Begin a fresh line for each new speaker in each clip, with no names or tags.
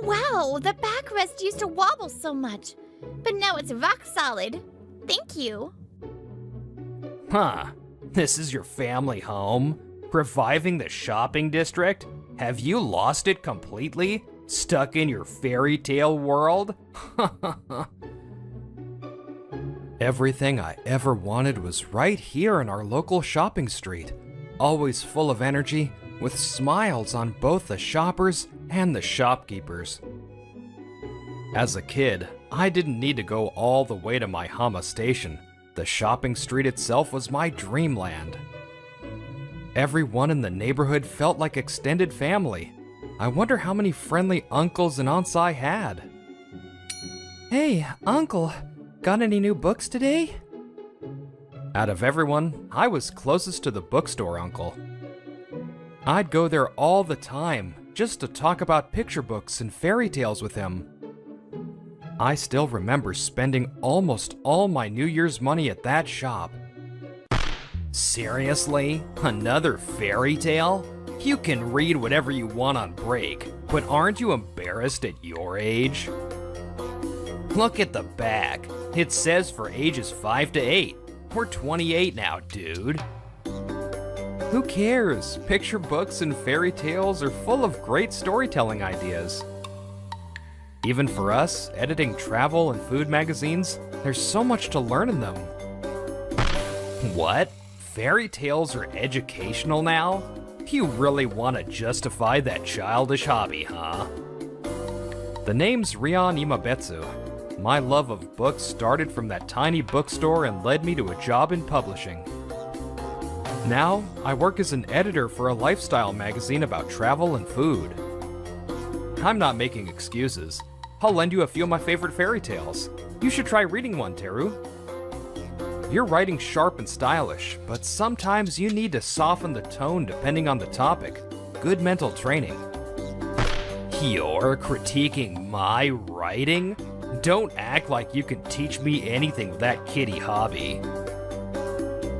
Wow, the backrest used to wobble so much, but now it's rock solid. Thank you.
Huh, this is your family home? Reviving the shopping district? Have you lost it completely? Stuck in your fairy tale world? Everything I ever wanted was right here in our local shopping street. Always full of energy, with smiles on both the shoppers and the shopkeepers. As a kid, I didn't need to go all the way to my Hama station. The shopping street itself was my dreamland. Everyone in the neighborhood felt like extended family. I wonder how many friendly uncles and aunts I had. Hey, uncle, got any new books today? Out of everyone, I was closest to the bookstore uncle. I'd go there all the time, just to talk about picture books and fairy tales with him. I still remember spending almost all my New Year's money at that shop. Seriously? Another fairy tale? You can read whatever you want on break, but aren't you embarrassed at your age? Look at the back. It says for ages 5 to 8. We're 28 now, dude. Who cares? Picture books and fairy tales are full of great storytelling ideas. Even for us, editing travel and food magazines, there's so much to learn in them. What? Fairy tales are educational now? You really want to justify that childish hobby, huh? The name's Rion Imabetsu. My love of books started from that tiny bookstore and led me to a job in publishing. Now, I work as an editor for a lifestyle magazine about travel and food. I'm not making excuses. I'll lend you a few of my favorite fairy tales. You should try reading one, Teru. Your writing's sharp and stylish, but sometimes you need to soften the tone depending on the topic. Good mental training. You're critiquing my writing? Don't act like you can teach me anything with that kiddie hobby.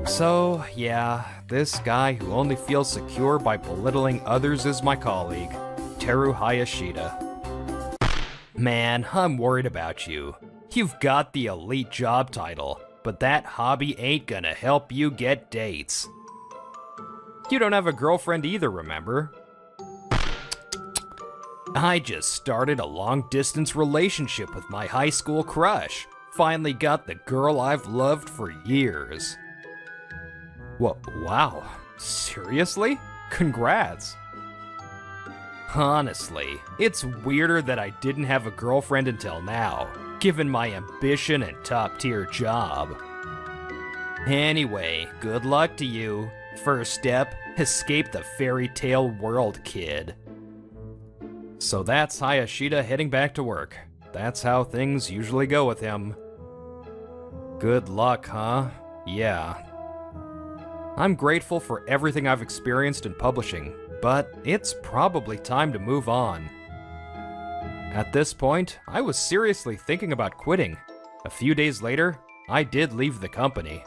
So, yeah, this guy who only feels secure by belittling others is my colleague, Teru Hayashida. Man, I'm worried about you. You've got the elite job title, but that hobby ain't gonna help you get dates. You don't have a girlfriend either, remember? I just started a long-distance relationship with my high school crush. Finally got the girl I've loved for years. Wow, seriously? Congrats. Honestly, it's weirder that I didn't have a girlfriend until now, given my ambition and top-tier job. Anyway, good luck to you. First step, escape the fairy tale world, kid. So that's Hayashida heading back to work. That's how things usually go with him. Good luck, huh? Yeah. I'm grateful for everything I've experienced in publishing, but it's probably time to move on. At this point, I was seriously thinking about quitting. A few days later, I did leave the company.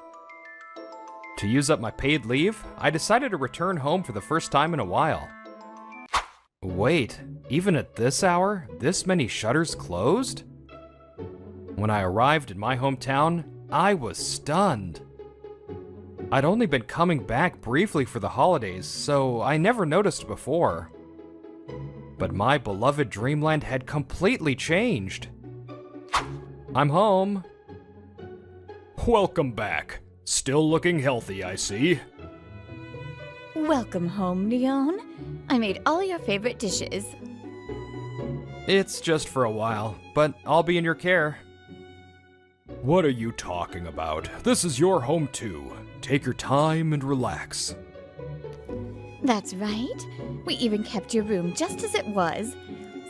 To use up my paid leave, I decided to return home for the first time in a while. Wait, even at this hour, this many shutters closed? When I arrived in my hometown, I was stunned. I'd only been coming back briefly for the holidays, so I never noticed before. But my beloved dreamland had completely changed. I'm home. Welcome back. Still looking healthy, I see.
Welcome home, Leon. I made all your favorite dishes.
It's just for a while, but I'll be in your care. What are you talking about? This is your home too. Take your time and relax.
That's right. We even kept your room just as it was,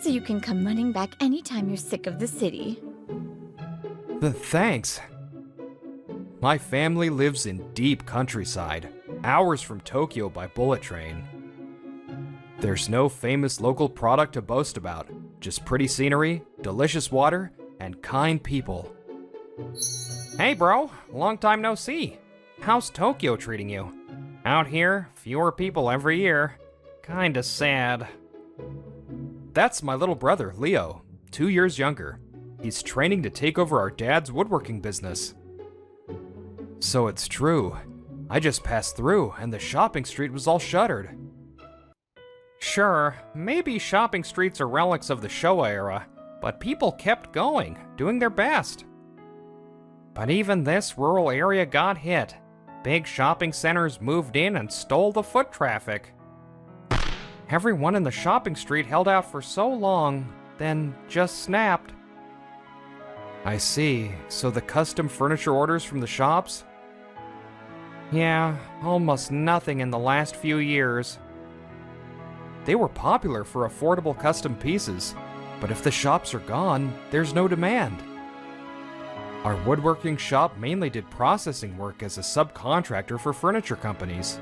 so you can come running back anytime you're sick of the city.
Thanks. My family lives in deep countryside, hours from Tokyo by bullet train. There's no famous local product to boast about, just pretty scenery, delicious water, and kind people. Hey bro, long time no see. How's Tokyo treating you? Out here, fewer people every year. Kinda sad. That's my little brother, Leo, 2 years younger. He's training to take over our dad's woodworking business. So it's true. I just passed through, and the shopping street was all shuttered. Sure, maybe shopping streets are relics of the Showa era, but people kept going, doing their best. But even this rural area got hit. Big shopping centers moved in and stole the foot traffic. Everyone in the shopping street held out for so long, then just snapped. I see, so the custom furniture orders from the shops? Yeah, almost nothing in the last few years. They were popular for affordable custom pieces, but if the shops are gone, there's no demand. Our woodworking shop mainly did processing work as a subcontractor for furniture companies.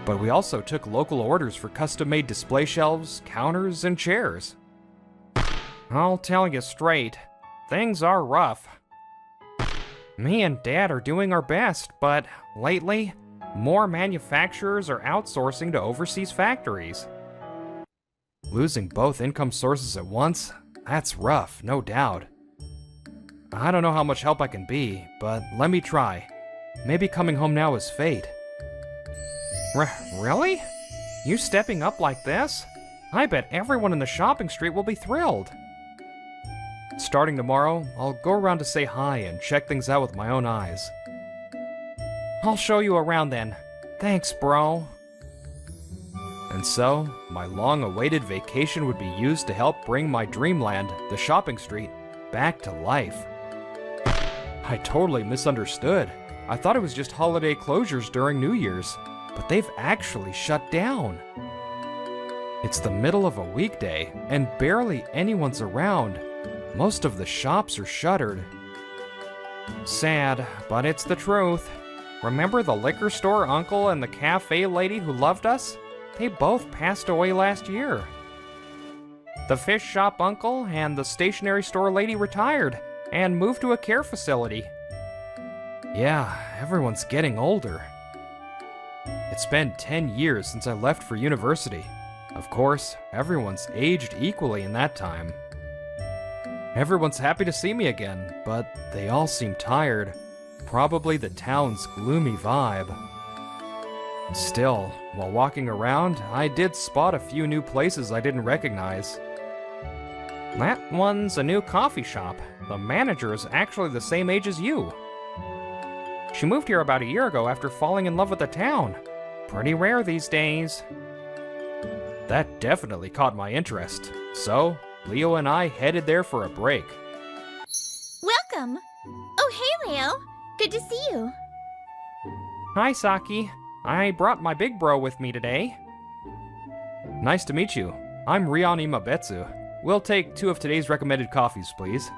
But we also took local orders for custom-made display shelves, counters, and chairs. I'll tell you straight, things are rough. Me and Dad are doing our best, but lately, more manufacturers are outsourcing to overseas factories. Losing both income sources at once, that's rough, no doubt. I don't know how much help I can be, but let me try. Maybe coming home now is fate. Really? You stepping up like this? I bet everyone in the shopping street will be thrilled. Starting tomorrow, I'll go around to say hi and check things out with my own eyes. I'll show you around then. Thanks, bro. And so, my long-awaited vacation would be used to help bring my dreamland, the shopping street, back to life. I totally misunderstood. I thought it was just holiday closures during New Year's, but they've actually shut down. It's the middle of a weekday, and barely anyone's around. Most of the shops are shuttered. Sad, but it's the truth. Remember the liquor store uncle and the cafe lady who loved us? They both passed away last year. The fish shop uncle and the stationery store lady retired and moved to a care facility. Yeah, everyone's getting older. It's been 10 years since I left for university. Of course, everyone's aged equally in that time. Everyone's happy to see me again, but they all seem tired. Probably the town's gloomy vibe. Still, while walking around, I did spot a few new places I didn't recognize. That one's a new coffee shop. The manager is actually the same age as you. She moved here about a year ago after falling in love with the town. Pretty rare these days. That definitely caught my interest. So, Leo and I headed there for a break.
Welcome! Oh, hey, Leo. Good to see you.
Hi, Saki. I brought my big bro with me today. Nice to meet you. I'm Rion Imabetsu. We'll take 2 of today's recommended coffees, please.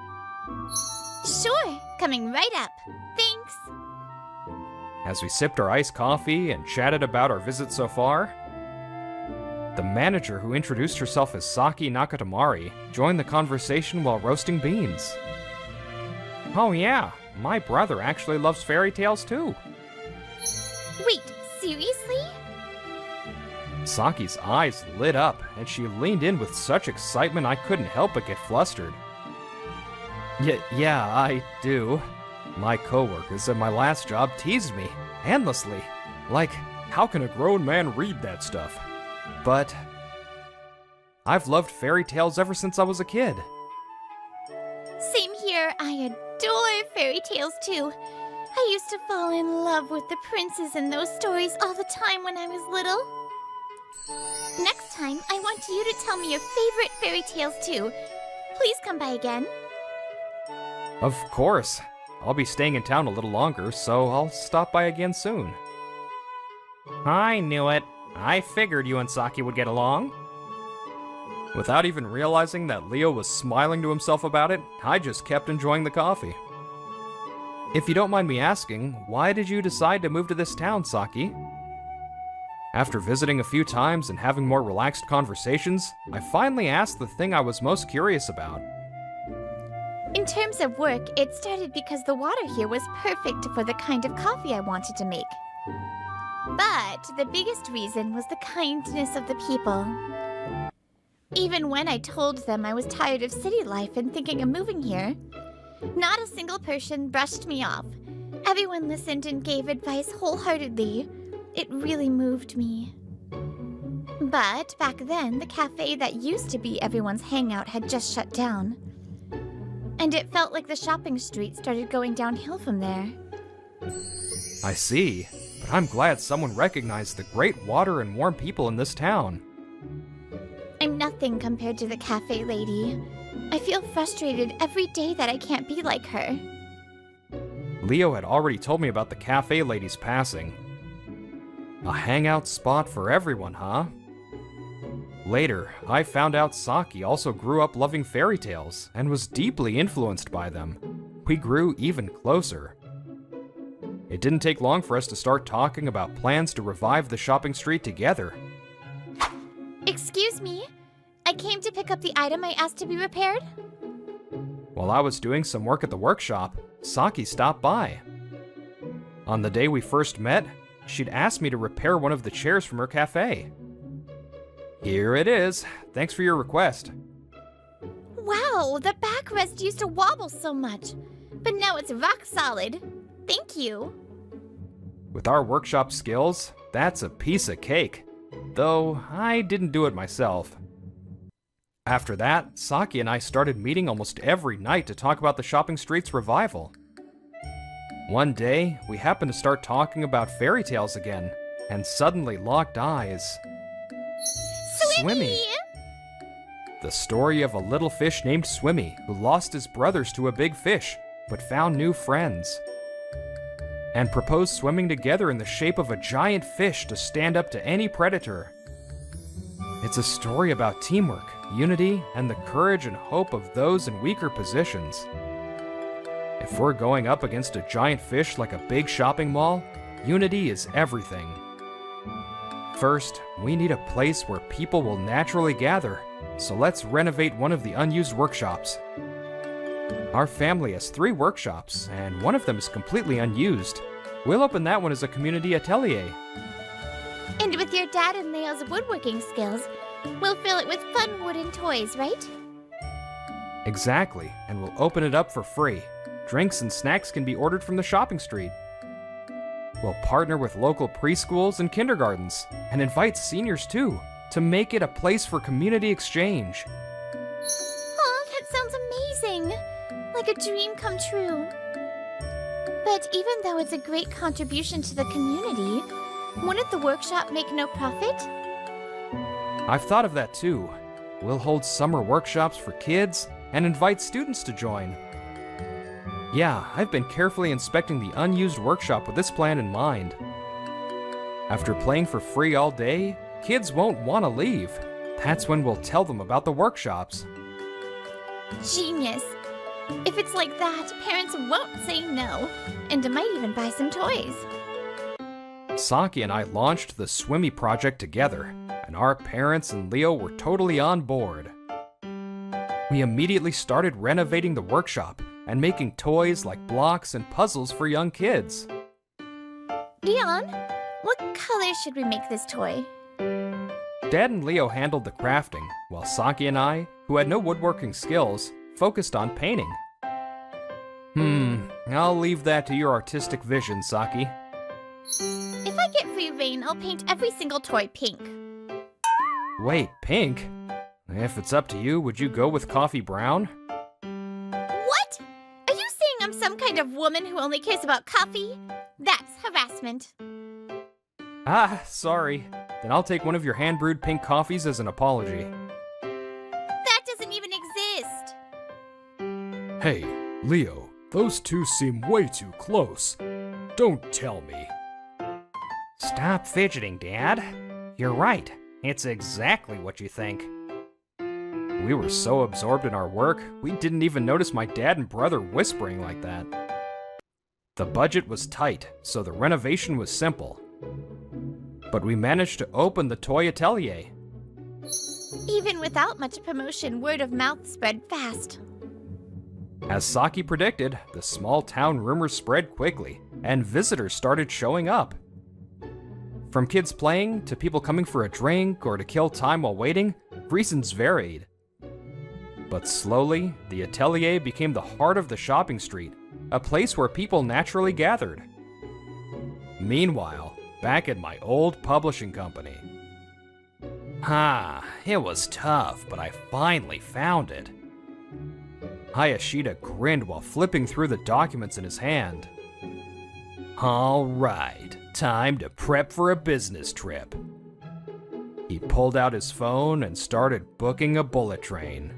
Sure, coming right up. Thanks.
As we sipped our iced coffee and chatted about our visit so far, the manager, who introduced herself as Saki Nakatamari, joined the conversation while roasting beans. Oh yeah, my brother actually loves fairy tales too.
Wait, seriously?
Saki's eyes lit up, and she leaned in with such excitement I couldn't help but get flustered. Yeah, I do. My coworkers at my last job teased me, endlessly. Like, how can a grown man read that stuff? But I've loved fairy tales ever since I was a kid.
Same here. I adore fairy tales too. I used to fall in love with the princes in those stories all the time when I was little. Next time, I want you to tell me your favorite fairy tales too. Please come by again.
Of course. I'll be staying in town a little longer, so I'll stop by again soon. I knew it. I figured you and Saki would get along. Without even realizing that Leo was smiling to himself about it, I just kept enjoying the coffee. If you don't mind me asking, why did you decide to move to this town, Saki? After visiting a few times and having more relaxed conversations, I finally asked the thing I was most curious about.
In terms of work, it started because the water here was perfect for the kind of coffee I wanted to make. But the biggest reason was the kindness of the people. Even when I told them I was tired of city life and thinking of moving here, not a single person brushed me off. Everyone listened and gave advice wholeheartedly. It really moved me. But back then, the cafe that used to be everyone's hangout had just shut down. And it felt like the shopping street started going downhill from there.
I see, but I'm glad someone recognized the great water and warm people in this town.
I'm nothing compared to the cafe lady. I feel frustrated every day that I can't be like her.
Leo had already told me about the cafe lady's passing. A hangout spot for everyone, huh? Later, I found out Saki also grew up loving fairy tales and was deeply influenced by them. We grew even closer. It didn't take long for us to start talking about plans to revive the shopping street together.
Excuse me? I came to pick up the item I asked to be repaired?
While I was doing some work at the workshop, Saki stopped by. On the day we first met, she'd asked me to repair one of the chairs from her cafe. Here it is. Thanks for your request.
Wow, the backrest used to wobble so much, but now it's rock solid. Thank you.
With our workshop skills, that's a piece of cake. Though I didn't do it myself. After that, Saki and I started meeting almost every night to talk about the shopping street's revival. One day, we happened to start talking about fairy tales again, and suddenly locked eyes. Swimmy! The story of a little fish named Swimmy who lost his brothers to a big fish, but found new friends. And proposed swimming together in the shape of a giant fish to stand up to any predator. It's a story about teamwork, unity, and the courage and hope of those in weaker positions. If we're going up against a giant fish like a big shopping mall, unity is everything. First, we need a place where people will naturally gather, so let's renovate one of the unused workshops. Our family has 3 workshops, and one of them is completely unused. We'll open that one as a community atelier.
And with your dad and Leo's woodworking skills, we'll fill it with fun wooden toys, right?
Exactly, and we'll open it up for free. Drinks and snacks can be ordered from the shopping street. We'll partner with local preschools and kindergartens, and invite seniors too, to make it a place for community exchange.
Oh, that sounds amazing! Like a dream come true. But even though it's a great contribution to the community, wouldn't the workshop make no profit?
I've thought of that too. We'll hold summer workshops for kids and invite students to join. Yeah, I've been carefully inspecting the unused workshop with this plan in mind. After playing for free all day, kids won't want to leave. That's when we'll tell them about the workshops.
Genius! If it's like that, parents won't say no, and might even buy some toys.
Saki and I launched the Swimmy project together, and our parents and Leo were totally on board. We immediately started renovating the workshop and making toys like blocks and puzzles for young kids.
Leon, what color should we make this toy?
Dad and Leo handled the crafting, while Saki and I, who had no woodworking skills, focused on painting. I'll leave that to your artistic vision, Saki.
If I get free reign, I'll paint every single toy pink.
Wait, pink? If it's up to you, would you go with coffee brown?
What? Are you saying I'm some kind of woman who only cares about coffee? That's harassment.
Ah, sorry. Then I'll take one of your hand-brewed pink coffees as an apology.
That doesn't even exist.
Hey, Leo, those two seem way too close. Don't tell me.
Stop fidgeting, Dad. You're right. It's exactly what you think. We were so absorbed in our work, we didn't even notice my dad and brother whispering like that. The budget was tight, so the renovation was simple. But we managed to open the toy atelier.
Even without much promotion, word of mouth spread fast.
As Saki predicted, the small town rumors spread quickly, and visitors started showing up. From kids playing to people coming for a drink or to kill time while waiting, Reasons varied. But slowly, the atelier became the heart of the shopping street, a place where people naturally gathered. Meanwhile, back at my old publishing company. It was tough, but I finally found it. Hayashida grinned while flipping through the documents in his hand. All right, time to prep for a business trip. He pulled out his phone and started booking a bullet train.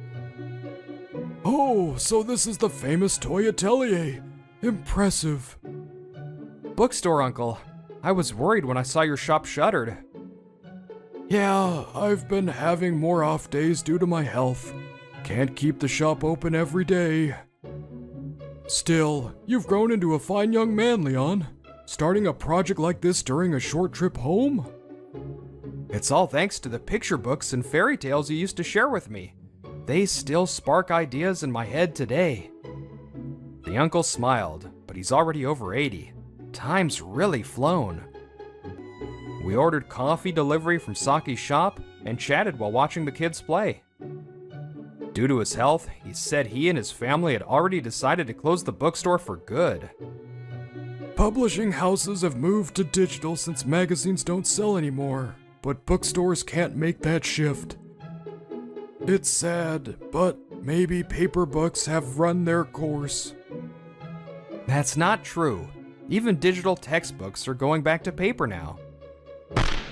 Oh, so this is the famous toy atelier. Impressive.
Bookstore, Uncle. I was worried when I saw your shop shuttered.
Yeah, I've been having more off days due to my health. Can't keep the shop open every day. Still, you've grown into a fine young man, Leon. Starting a project like this during a short trip home?
It's all thanks to the picture books and fairy tales you used to share with me. They still spark ideas in my head today. The uncle smiled, but he's already over 80. Time's really flown. We ordered coffee delivery from Saki's shop and chatted while watching the kids play. Due to his health, he said he and his family had already decided to close the bookstore for good.
Publishing houses have moved to digital since magazines don't sell anymore, but bookstores can't make that shift. It's sad, but maybe paper books have run their course.
That's not true. Even digital textbooks are going back to paper now.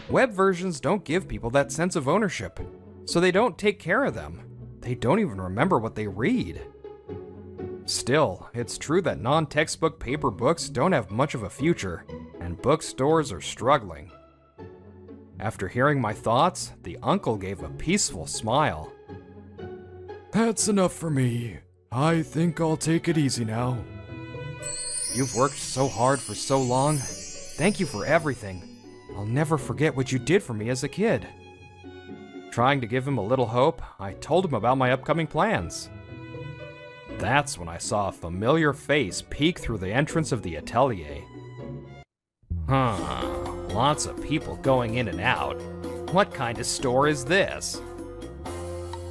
Web versions don't give people that sense of ownership, so they don't take care of them. They don't even remember what they read. Still, it's true that non-textbook paper books don't have much of a future, and bookstores are struggling. After hearing my thoughts, the uncle gave a peaceful smile.
That's enough for me. I think I'll take it easy now.
You've worked so hard for so long. Thank you for everything. I'll never forget what you did for me as a kid. Trying to give him a little hope, I told him about my upcoming plans. That's when I saw a familiar face peek through the entrance of the atelier. Lots of people going in and out. What kind of store is this?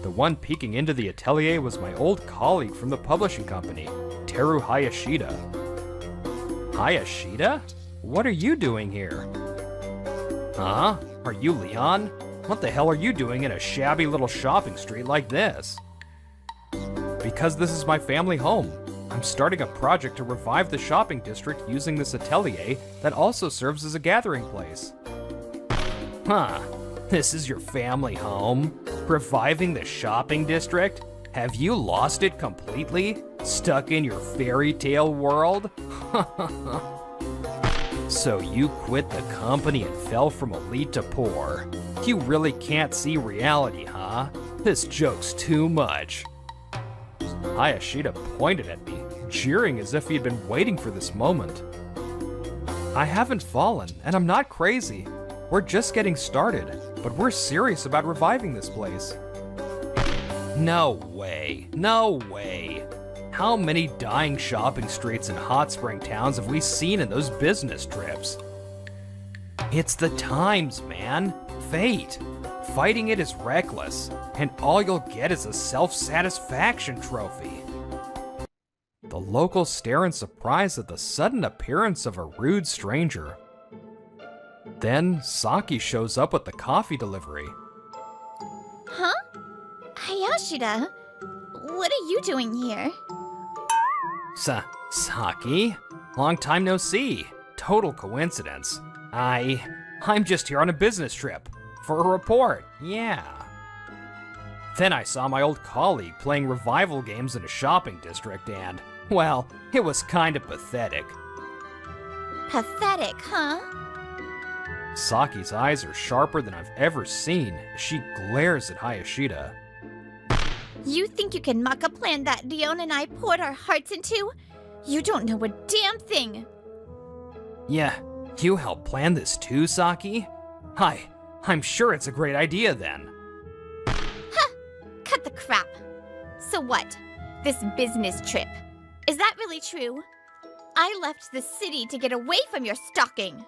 The one peeking into the atelier was my old colleague from the publishing company, Teru Hayashida. Hayashida? What are you doing here? Huh? Are you Leon? What the hell are you doing in a shabby little shopping street like this? Because this is my family home. I'm starting a project to revive the shopping district using this atelier that also serves as a gathering place. This is your family home? Reviving the shopping district? Have you lost it completely? Stuck in your fairy tale world? So you quit the company and fell from elite to poor. You really can't see reality, huh? This joke's too much. Hayashida pointed at me, jeering as if he had been waiting for this moment. I haven't fallen, and I'm not crazy. We're just getting started, but we're serious about reviving this place. No way, no way. How many dying shopping streets and hot spring towns have we seen in those business trips? It's the times, man. Fate. Fighting it is reckless, and all you'll get is a self-satisfaction trophy. The locals stare in surprise at the sudden appearance of a rude stranger. Then, Saki shows up with the coffee delivery.
Huh? Hayashida? What are you doing here?
Saki? Long time no see. Total coincidence. I'm just here on a business trip. For a report, yeah. Then I saw my old colleague playing revival games in a shopping district and, well, it was kind of pathetic.
Pathetic, huh?
Saki's eyes are sharper than I've ever seen as she glares at Hayashida.
You think you can muck a plan that Leon and I poured our hearts into? You don't know a damn thing.
Yeah, you helped plan this too, Saki? I'm sure it's a great idea then.
Cut the crap. So what? This business trip. Is that really true? I left the city to get away from your stalking.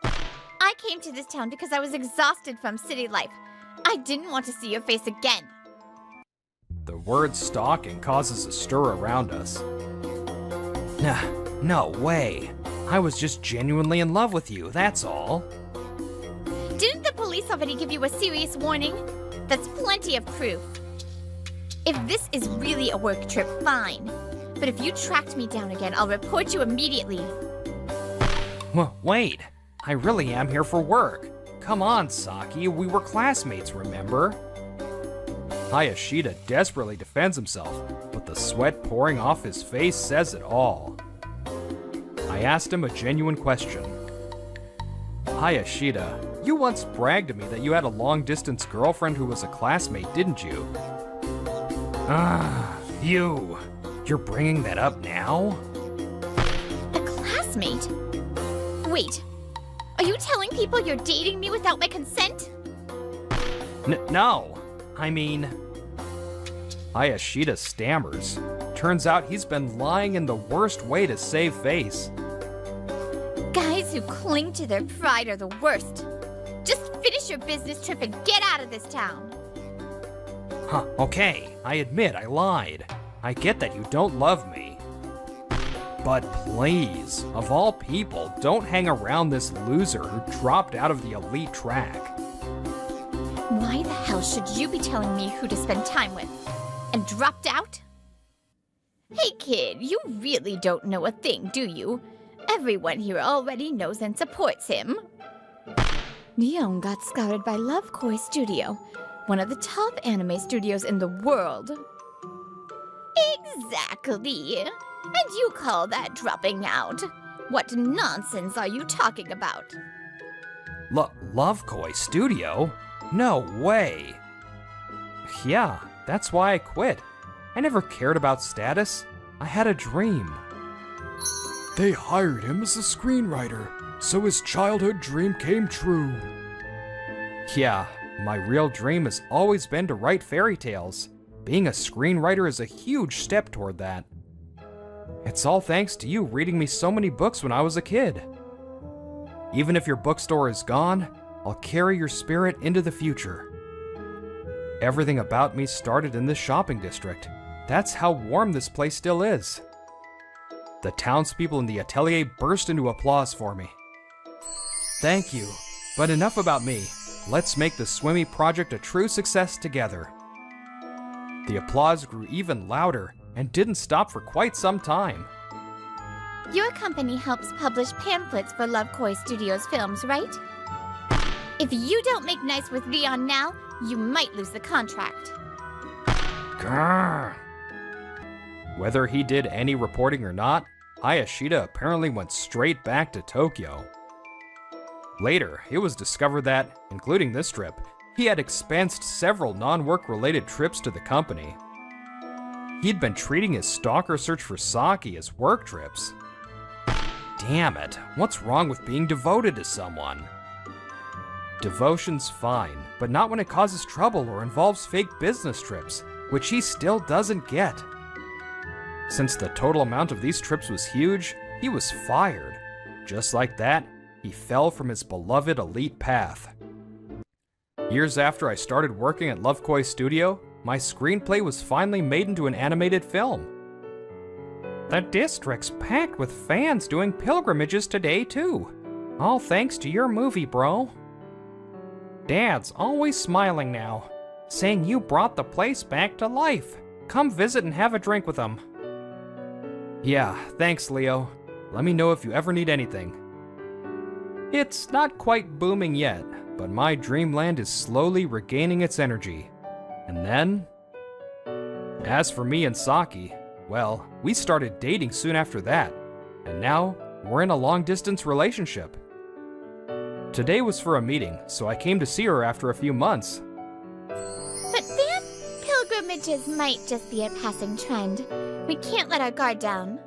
I came to this town because I was exhausted from city life, I didn't want to see your face again.
The word stalking causes a stir around us. Nah, no way. I was just genuinely in love with you, that's all.
Didn't the police already give you a serious warning? That's plenty of proof. If this is really a work trip, fine. But if you tracked me down again, I'll report you immediately.
Wait, I really am here for work. Come on, Saki, we were classmates, remember? Hayashida desperately defends himself, but the sweat pouring off his face says it all. I asked him a genuine question. Hayashida, you once bragged to me that you had a long-distance girlfriend who was a classmate, didn't you? You're bringing that up now?
A classmate? Wait, are you telling people you're dating me without my consent?
No. I mean... Hayashida stammers. Turns out he's been lying in the worst way to save face.
Guys who cling to their pride are the worst. Just finish your business trip and get out of this town.
Huh, okay, I admit I lied. I get that you don't love me. But please, of all people, don't hang around this loser who dropped out of the elite track.
Why the hell should you be telling me who to spend time with? And dropped out? Hey kid, you really don't know a thing, do you? Everyone here already knows and supports him. Leon got scouted by Love Koi Studio, one of the top anime studios in the world. Exactly. And you call that dropping out? What nonsense are you talking about?
Love Koi Studio? No way. Yeah, that's why I quit. I never cared about status. I had a dream.
They hired him as a screenwriter, so his childhood dream came true.
Yeah, my real dream has always been to write fairy tales. Being a screenwriter is a huge step toward that. It's all thanks to you reading me so many books when I was a kid. Even if your bookstore is gone, I'll carry your spirit into the future. Everything about me started in this shopping district. That's how warm this place still is. The townspeople in the atelier burst into applause for me. Thank you, but enough about me. Let's make the Swimmy project a true success together. The applause grew even louder and didn't stop for quite some time.
Your company helps publish pamphlets for Love Koi Studios films, right? If you don't make nice with Leon now, you might lose the contract.
Grrr. Whether he did any reporting or not, Hayashida apparently went straight back to Tokyo. Later, it was discovered that, including this trip, he had expensed several non-work related trips to the company. He'd been treating his stalker search for Saki as work trips. Damn it, what's wrong with being devoted to someone? Devotion's fine, but not when it causes trouble or involves fake business trips, which he still doesn't get. Since the total amount of these trips was huge, he was fired. Just like that, he fell from his beloved elite path. Years after I started working at Love Koi Studio, my screenplay was finally made into an animated film. The district's packed with fans doing pilgrimages today too. All thanks to your movie, bro. Dad's always smiling now, saying you brought the place back to life. Come visit and have a drink with him. Yeah, thanks, Leo. Let me know if you ever need anything. It's not quite booming yet, but my dreamland is slowly regaining its energy. And then... As for me and Saki, well, we started dating soon after that, and now we're in a long-distance relationship. Today was for a meeting, so I came to see her after a few months.
But then, pilgrimages might just be a passing trend. We can't let our guard down.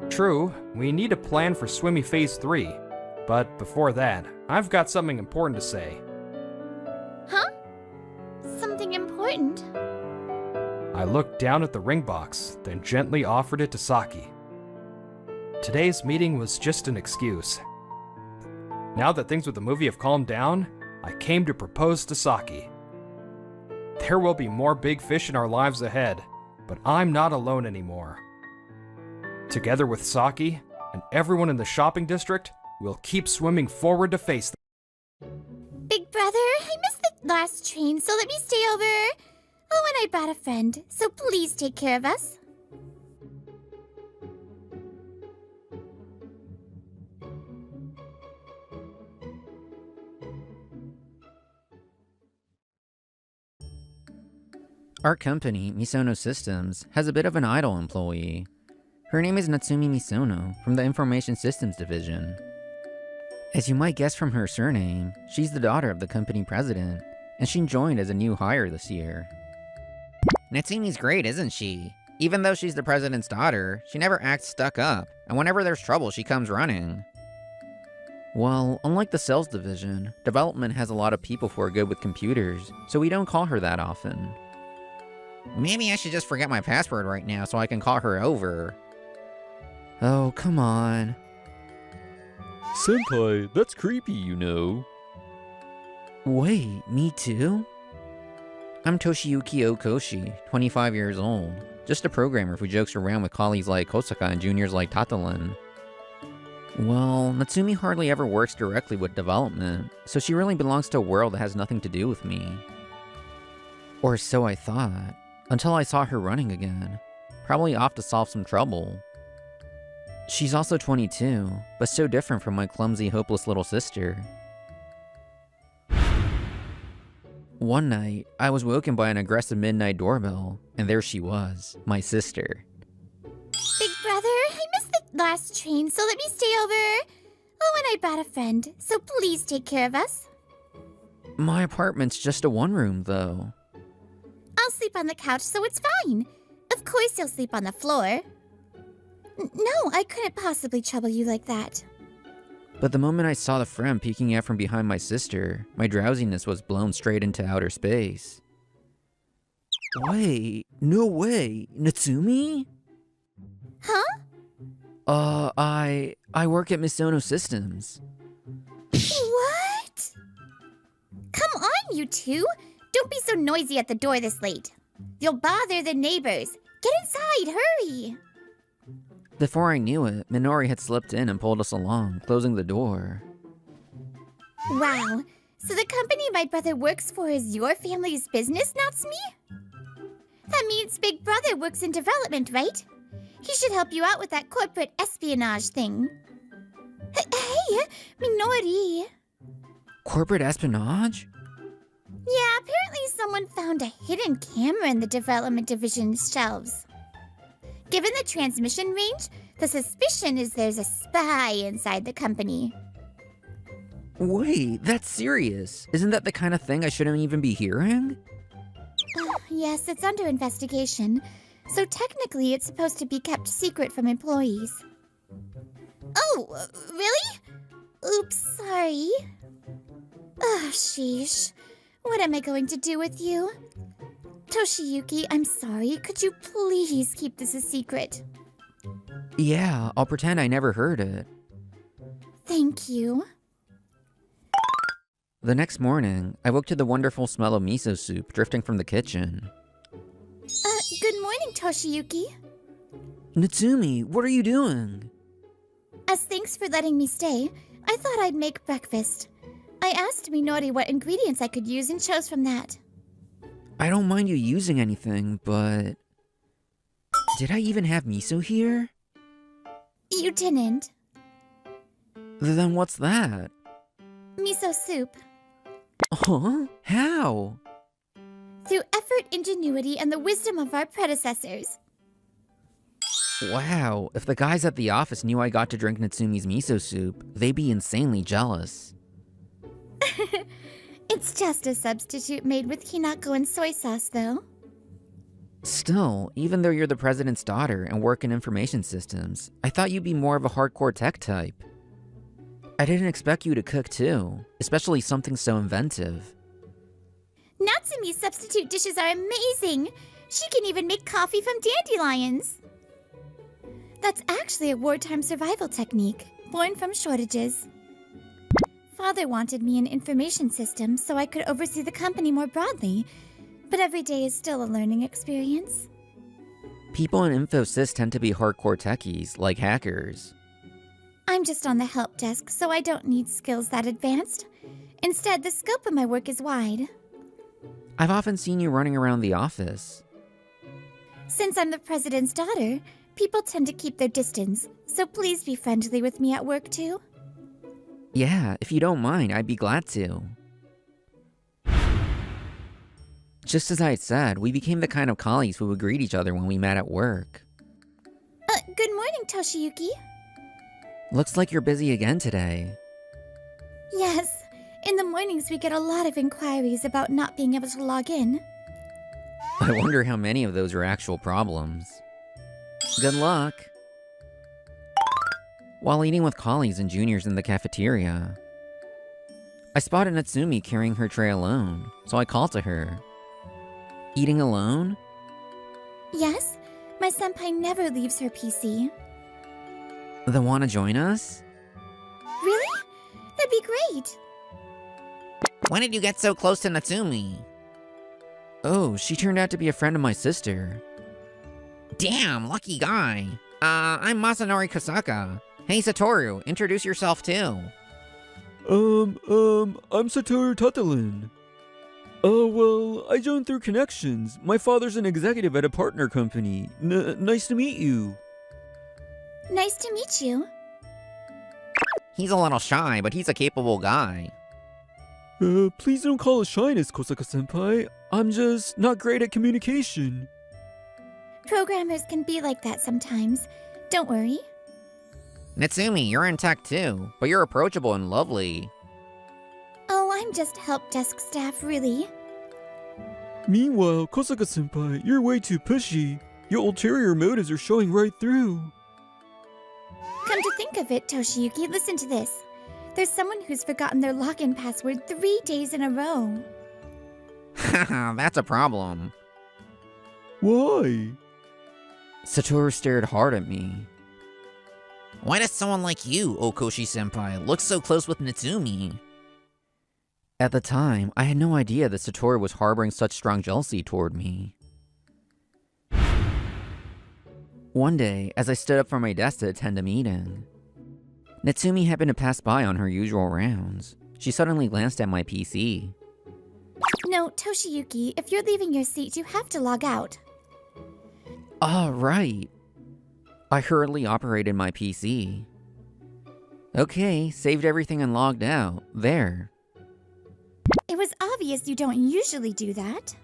True, we need a plan for Swimmy Phase 3, but before that, I've got something important to say.
Huh? Something important?
I looked down at the ring box, then gently offered it to Saki. Today's meeting was just an excuse. Now that things with the movie have calmed down, I came to propose to Saki. There will be more big fish in our lives ahead, but I'm not alone anymore. Together with Saki and everyone in the shopping district, we'll keep swimming forward to face them.
Big brother, I missed the last train, so let me stay over. Oh, and I brought a friend, so please take care of us.
Our company, Misono Systems, has a bit of an idle employee. Her name is Natsumi Misono from the Information Systems Division. As you might guess from her surname, she's the daughter of the company president, and she joined as a new hire this year. Natsumi's great, isn't she? Even though she's the president's daughter, she never acts stuck up, and whenever there's trouble, she comes running. Well, unlike the sales division, development has a lot of people who are good with computers, so we don't call her that often. Maybe I should just forget my password right now so I can call her over. Oh, come on.
Senpai, that's creepy, you know.
Wait, me too? I'm Toshiyuki Okoshi, 25 years old. Just a programmer who jokes around with colleagues like Kosaka and juniors like Tatalin. Well, Natsumi hardly ever works directly with development, so she really belongs to a world that has nothing to do with me. Or so I thought, until I saw her running again, probably off to solve some trouble. She's also 22, but so different from my clumsy, hopeless little sister. One night, I was woken by an aggressive midnight doorbell, and there she was, my sister.
Big brother, I missed the last train, so let me stay over. Oh, and I brought a friend, so please take care of us.
My apartment's just a one-room, though.
I'll sleep on the couch, so it's fine. Of course you'll sleep on the floor. No, I couldn't possibly trouble you like that.
But the moment I saw the friend peeking out from behind my sister, my drowsiness was blown straight into outer space. Wait, no way, Natsumi?
Huh?
I work at Misono Systems.
What? Come on, you two. Don't be so noisy at the door this late. You'll bother the neighbors. Get inside, hurry!
Before I knew it, Minori had slipped in and pulled us along, closing the door.
Wow, so the company my brother works for is your family's business, Natsumi? That means Big Brother works in development, right? He should help you out with that corporate espionage thing. Hey, Minori.
Corporate espionage?
Yeah, apparently someone found a hidden camera in the development division's shelves. Given the transmission range, the suspicion is there's a spy inside the company.
Wait, that's serious. Isn't that the kind of thing I shouldn't even be hearing?
Yes, it's under investigation, so technically it's supposed to be kept secret from employees. Oh, really? Oops, sorry. Oh, sheesh. What am I going to do with you? Toshiyuki, I'm sorry. Could you please keep this a secret?
Yeah, I'll pretend I never heard it.
Thank you.
The next morning, I woke to the wonderful smell of miso soup drifting from the kitchen.
Good morning, Toshiyuki.
Natsumi, what are you doing?
As thanks for letting me stay, I thought I'd make breakfast. I asked Minori what ingredients I could use and chose from that.
I don't mind you using anything, but... Did I even have miso here?
You didn't.
Then what's that?
Miso soup.
Huh? How?
Through effort, ingenuity, and the wisdom of our predecessors.
Wow, if the guys at the office knew I got to drink Natsumi's miso soup, they'd be insanely jealous.
It's just a substitute made with hinako and soy sauce, though.
Still, even though you're the president's daughter and work in information systems, I thought you'd be more of a hardcore tech type. I didn't expect you to cook too, especially something so inventive.
Natsumi's substitute dishes are amazing! She can even make coffee from dandelions! That's actually a wartime survival technique, born from shortages. father wanted me in information systems so I could oversee the company more broadly, but every day is still a learning experience.
People in InfoSys tend to be hardcore techies, like hackers.
I'm just on the help desk, so I don't need skills that advanced. Instead, the scope of my work is wide.
I've often seen you running around the office.
Since I'm the president's daughter, people tend to keep their distance, so please be friendly with me at work too.
Yeah, if you don't mind, I'd be glad to. Just as I had said, we became the kind of colleagues who would greet each other when we met at work.
Good morning, Toshiyuki.
Looks like you're busy again today.
Yes, in the mornings we get a lot of inquiries about not being able to log in.
I wonder how many of those are actual problems. Good luck. While eating with colleagues and juniors in the cafeteria, I spotted Natsumi carrying her tray alone, so I called to her. Eating alone?
Yes, my senpai never leaves her PC.
Then wanna join us?
Really? That'd be great.
When did you get so close to Natsumi?
Oh, she turned out to be a friend of my sister.
Damn, lucky guy. I'm Masanori Kosaka. Hey Satoru, introduce yourself too.
I'm Satoru Tatalin. Well, I joined through connections. My father's an executive at a partner company. Nice to meet you.
Nice to meet you.
He's a little shy, but he's a capable guy.
Please don't call it shyness, Kosaka-senpai. I'm just not great at communication.
Programmers can be like that sometimes. Don't worry.
Natsumi, you're in tech too, but you're approachable and lovely.
Oh, I'm just help desk staff, really.
Meanwhile, Kosaka-senpai, you're way too pushy. Your ulterior motives are showing right through.
Come to think of it, Toshiyuki, listen to this. There's someone who's forgotten their login password 3 days in a row.
Haha, that's a problem.
Why?
Satoru stared hard at me.
Why does someone like you, Okoshi-senpai, look so close with Natsumi?
At the time, I had no idea that Satoru was harboring such strong jealousy toward me. One day, as I stood up from my desk to attend a meeting, Natsumi happened to pass by on her usual rounds. She suddenly glanced at my PC.
No, Toshiyuki, if you're leaving your seat, you have to log out.
Ah, right. I hurriedly operated my PC. Okay, saved everything and logged out. There.
It was obvious you don't usually do that.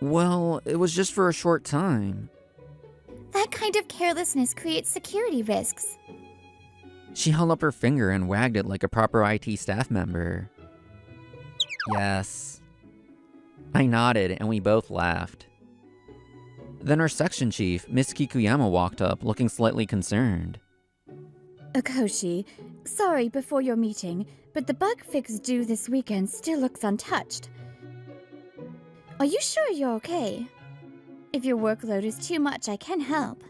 Well, it was just for a short time.
That kind of carelessness creates security risks.
She held up her finger and wagged it like a proper IT staff member. Yes. I nodded and we both laughed. Then our section chief, Miss Kikuyama, walked up, looking slightly concerned.
Okoshi, sorry before your meeting, but the bug fix due this weekend still looks untouched. Are you sure you're okay? If your workload is too much, I can help.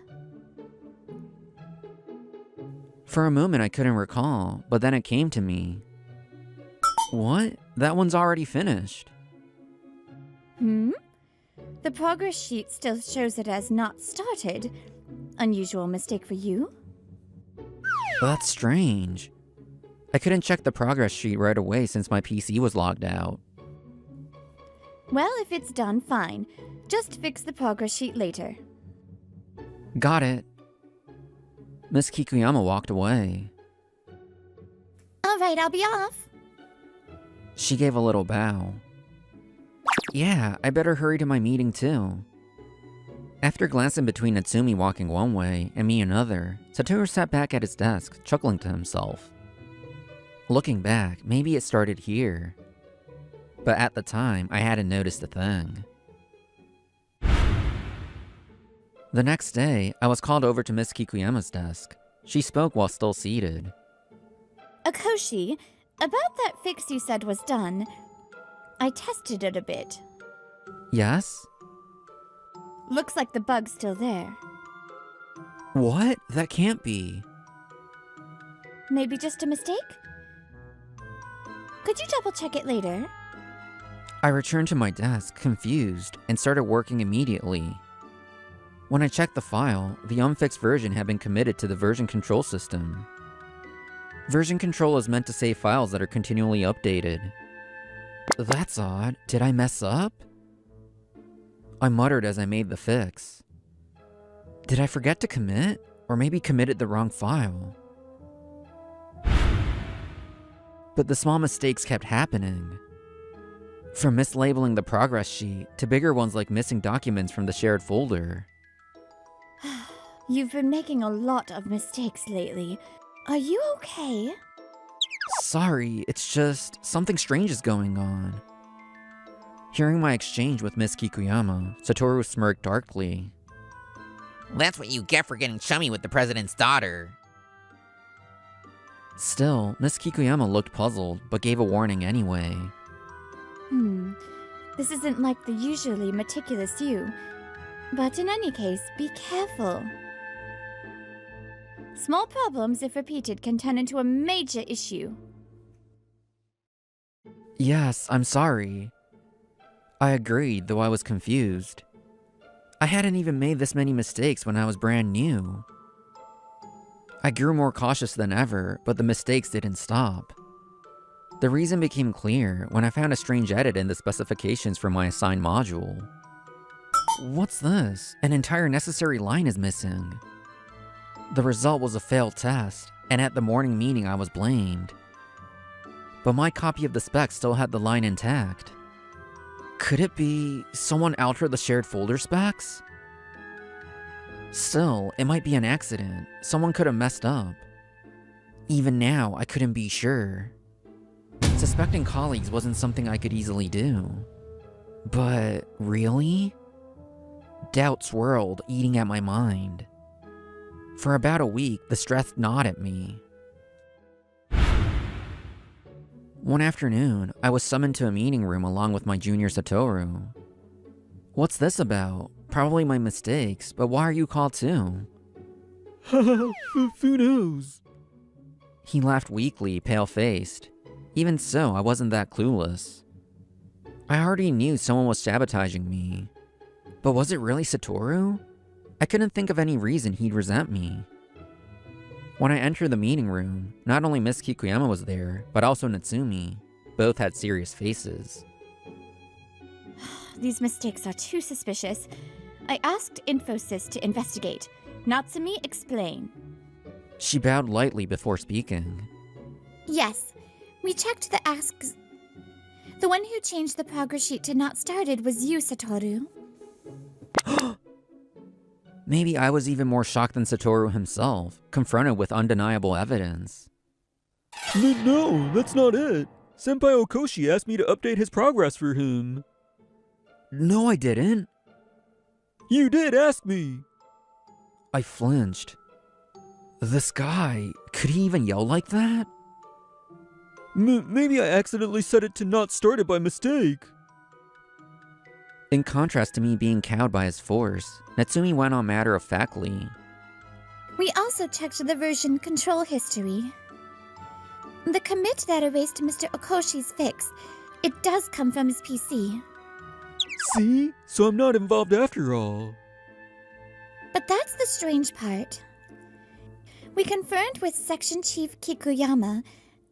For a moment I couldn't recall, but then it came to me. What? That one's already finished.
The progress sheet still shows it as not started. Unusual mistake for you?
That's strange. I couldn't check the progress sheet right away since my PC was logged out.
Well, if it's done, fine. Just fix the progress sheet later.
Got it. Miss Kikuyama walked away.
All right, I'll be off.
She gave a little bow. Yeah, I better hurry to my meeting too. After glancing between Natsumi walking one way and me another, Satoru sat back at his desk, chuckling to himself. Looking back, maybe it started here. But at the time, I hadn't noticed a thing. The next day, I was called over to Miss Kikuyama's desk. She spoke while still seated.
Okoshi, about that fix you said was done, I tested it a bit.
Yes?
Looks like the bug's still there.
What? That can't be.
Maybe just a mistake? Could you double check it later?
I returned to my desk, confused, and started working immediately. When I checked the file, the unfixed version had been committed to the version control system. Version control is meant to save files that are continually updated. That's odd. Did I mess up? I muttered as I made the fix. Did I forget to commit? Or maybe committed the wrong file? But the small mistakes kept happening. From mislabeling the progress sheet to bigger ones like missing documents from the shared folder.
You've been making a lot of mistakes lately. Are you okay?
Sorry, it's just something strange is going on. Hearing my exchange with Miss Kikuyama, Satoru smirked darkly.
That's what you get for getting chummy with the president's daughter.
Still, Miss Kikuyama looked puzzled, but gave a warning anyway.
This isn't like the usually meticulous you. But in any case, be careful. Small problems, if repeated, can turn into a major issue.
Yes, I'm sorry. I agreed, though I was confused. I hadn't even made this many mistakes when I was brand new. I grew more cautious than ever, but the mistakes didn't stop. The reason became clear when I found a strange edit in the specifications for my assigned module. What's this? An entire necessary line is missing. The result was a failed test, and at the morning meeting I was blamed. But my copy of the spec still had the line intact. Could it be someone altered the shared folder specs? Still, it might be an accident. Someone could have messed up. Even now, I couldn't be sure. Suspecting colleagues wasn't something I could easily do. But really? Doubt swirled, eating at my mind. For about a week, the stress gnawed at me. One afternoon, I was summoned to a meeting room along with my junior Satoru. What's this about? Probably my mistakes, but why are you called too?
Haha, who knows?
He laughed weakly, pale-faced. Even so, I wasn't that clueless. I already knew someone was sabotaging me. But was it really Satoru? I couldn't think of any reason he'd resent me. When I entered the meeting room, not only Miss Kikuyama was there, but also Natsumi. Both had serious faces.
These mistakes are too suspicious. I asked Infosys to investigate. Natsumi, explain.
She bowed lightly before speaking.
Yes, we checked the asks. The one who changed the progress sheet to not started was you, Satoru.
Maybe I was even more shocked than Satoru himself, confronted with undeniable evidence.
No, that's not it. Senpai Okoshi asked me to update his progress for him.
No, I didn't.
You did ask me.
I flinched. This guy, could he even yell like that?
Maybe I accidentally set it to not started by mistake.
In contrast to me being cowed by his force, Natsumi went on matter-of-factly.
We also checked the version control history. The commit that erased Mr. Okoshi's fix, it does come from his PC.
See? So I'm not involved after all.
But that's the strange part. We confirmed with Section Chief Kikuyama.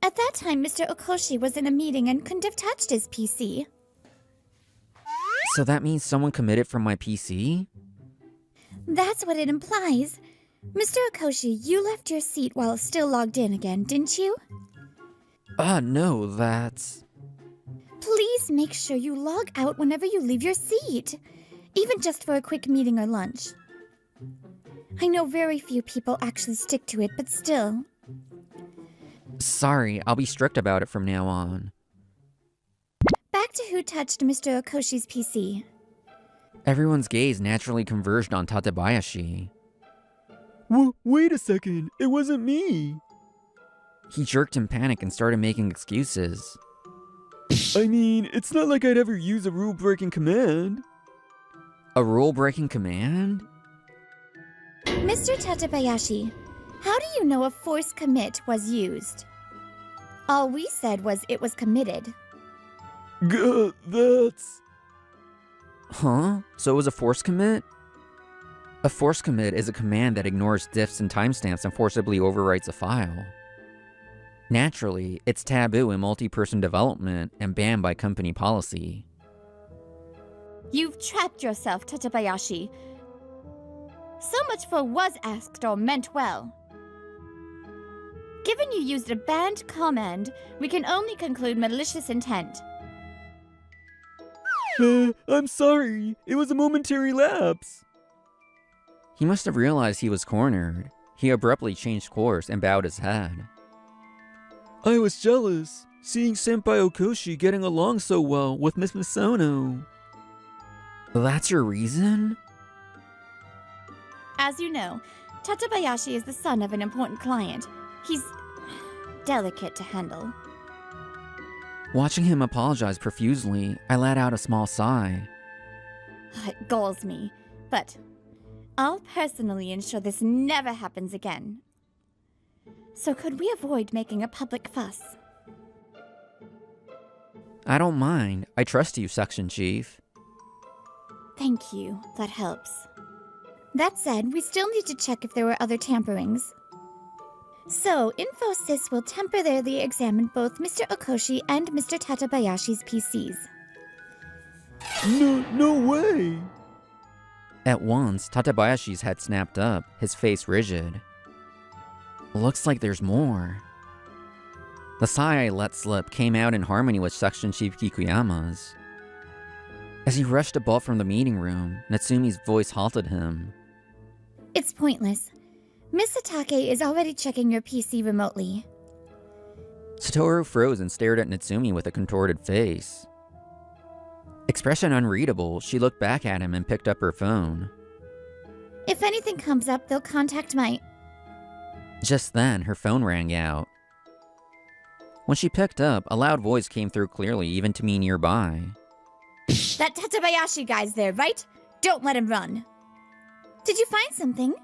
At that time, Mr. Okoshi was in a meeting and couldn't have touched his PC.
So that means someone committed from my PC?
That's what it implies. Mr. Okoshi, you left your seat while still logged in again, didn't you?
No, that's...
Please make sure you log out whenever you leave your seat, even just for a quick meeting or lunch. I know very few people actually stick to it, but still.
Sorry, I'll be strict about it from now on.
Back to who touched Mr. Okoshi's PC.
Everyone's gaze naturally converged on Tatebayashi.
Wait a second, it wasn't me.
He jerked in panic and started making excuses.
I mean, it's not like I'd ever use a rule-breaking command.
A rule-breaking command?
Mr. Tatebayashi, how do you know a force commit was used? All we said was it was committed.
That's...
Huh? So it was a force commit? A force commit is a command that ignores diffs and timestamps and forcibly overwrites a file. Naturally, it's taboo in multi-person development and banned by company policy.
You've trapped yourself, Tatabayashi. So much for was asked or meant well. Given you used a banned command, we can only conclude malicious intent.
I'm sorry. It was a momentary lapse.
He must have realized he was cornered. He abruptly changed course and bowed his head.
I was jealous, seeing Senpai Okoshi getting along so well with Miss Misono.
That's your reason?
As you know, Tatabayashi is the son of an important client. He's delicate to handle.
Watching him apologize profusely, I let out a small sigh.
It galls me, but I'll personally ensure this never happens again. So could we avoid making a public fuss?
I don't mind. I trust you, Section Chief.
Thank you. That helps. That said, we still need to check if there were other tamperings. So, Infosys will temporarily examine both Mr. Okoshi and Mr. Tatabayashi's PCs.
No way!
At once, Tatabayashi's head snapped up, his face rigid. Looks like there's more. The sigh I let slip came out in harmony with Section Chief Kikuyama's. As he rushed to bolt from the meeting room, Natsumi's voice halted him.
It's pointless. Miss Satake is already checking your PC remotely.
Satoru froze and stared at Natsumi with a contorted face. Expression unreadable, she looked back at him and picked up her phone.
If anything comes up, they'll contact my...
Just then, her phone rang out. When she picked up, a loud voice came through clearly, even to me nearby.
That Tatabayashi guy's there, right? Don't let him run. Did you find something?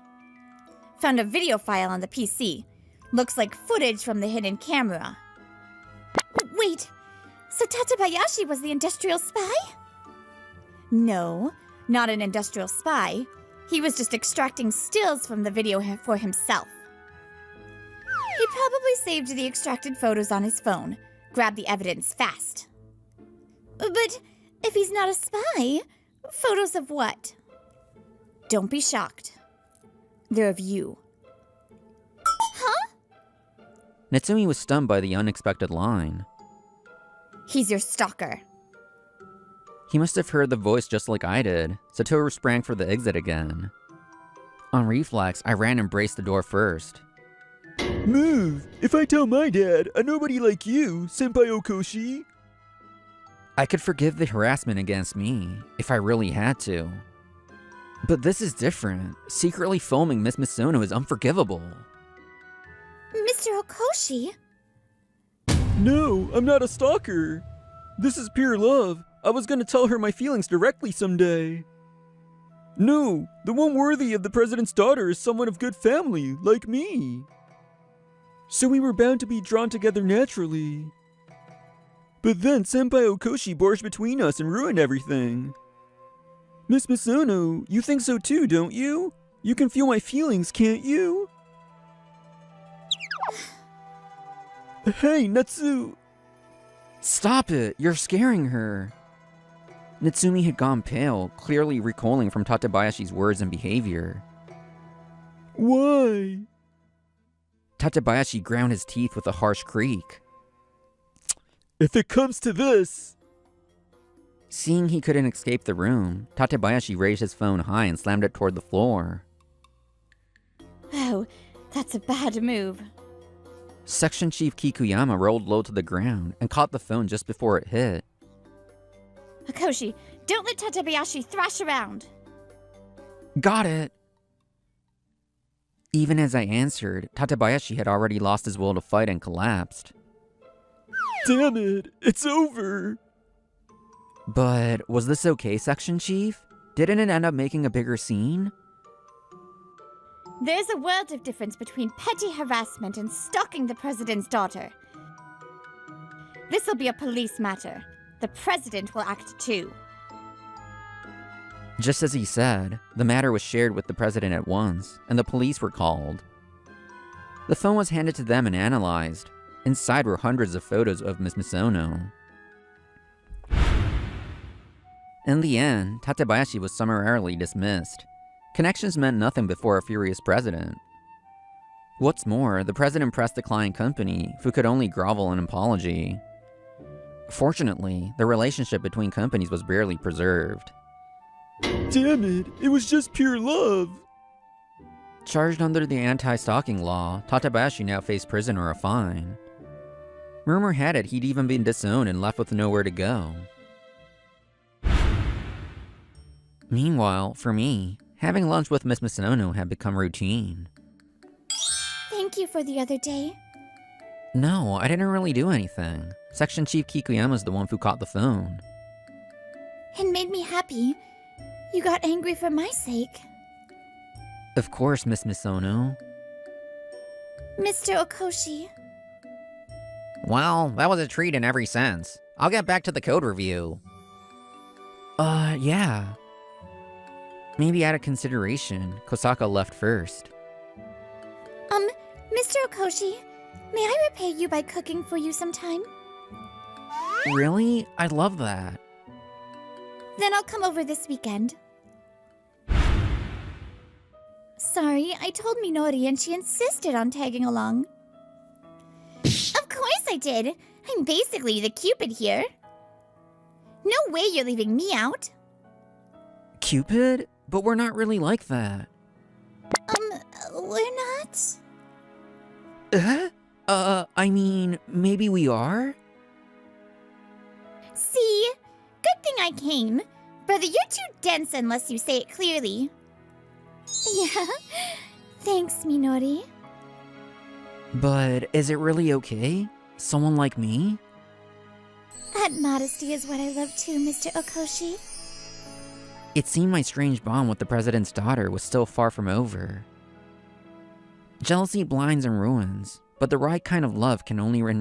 Found a video file on the PC. Looks like footage from the hidden camera. Wait, so Tatabayashi was the industrial spy? No, not an industrial spy. He was just extracting stills from the video for himself. He probably saved the extracted photos on his phone. Grabbed the evidence fast. But if he's not a spy, photos of what? Don't be shocked. They're of you. Huh?
Natsumi was stunned by the unexpected line.
He's your stalker.
He must have heard the voice just like I did. Satoru sprang for the exit again. On reflex, I ran and braced the door first.
Move! If I tell my dad, a nobody like you, Senpai Okoshi.
I could forgive the harassment against me, if I really had to. But this is different. Secretly filming Miss Misono is unforgivable.
Mr. Okoshi?
No, I'm not a stalker. This is pure love. I was gonna tell her my feelings directly someday. No, the one worthy of the president's daughter is someone of good family, like me. So we were bound to be drawn together naturally. But then Senpai Okoshi barged between us and ruined everything. Miss Misono, you think so too, don't you? You can feel my feelings, can't you? Hey, Natsu!
Stop it! You're scaring her! Natsumi had gone pale, clearly recoiling from Tatabayashi's words and behavior.
Why?
Tatabayashi ground his teeth with a harsh creak.
If it comes to this...
Seeing he couldn't escape the room, Tatabayashi raised his phone high and slammed it toward the floor.
Oh, that's a bad move.
Section Chief Kikuyama rolled low to the ground and caught the phone just before it hit.
Okoshi, don't let Tatabayashi thrash around.
Got it! Even as I answered, Tatabayashi had already lost his will to fight and collapsed.
Damn it, it's over!
But was this okay, Section Chief? Didn't it end up making a bigger scene?
There's a world of difference between petty harassment and stalking the president's daughter.
This'll be a police matter. The president will act too.
Just as he said, the matter was shared with the president at once, and the police were called. The phone was handed to them and analyzed. Inside were hundreds of photos of Miss Misono. In the end, Tatebayashi was summarily dismissed. Connections meant nothing before a furious president. What's more, the president pressed the client company, who could only grovel in apology. Fortunately, the relationship between companies was barely preserved.
Damn it, it was just pure love.
Charged under the anti-stalking law, Tatebayashi now faced prison or a fine. Rumor had it he'd even been disowned and left with nowhere to go. Meanwhile, for me, having lunch with Miss Misono had become routine.
Thank you for the other day.
No, I didn't really do anything. Section Chief Kikuyama's the one who caught the phone.
It made me happy. You got angry for my sake.
Of course, Miss Misono.
Mr. Okoshi.
Well, that was a treat in every sense. I'll get back to the code review.
Yeah. Maybe out of consideration, Kosaka left first.
Mr. Okoshi, may I repay you by cooking for you sometime?
Really? I love that.
Then I'll come over this weekend. Sorry, I told Minori and she insisted on tagging along. Of course I did! I'm basically the Cupid here. No way you're leaving me out.
Cupid? But we're not really like that.
We're not?
I mean, maybe we are?
See? Good thing I came. Brother, you're too dense unless you say it clearly. Yeah. Thanks, Minori.
But is it really okay? Someone like me?
That modesty is what I love too, Mr. Okoshi.
It seemed my strange bond with the president's daughter was still far from over. Jealousy blinds and ruins, but the right kind of love can only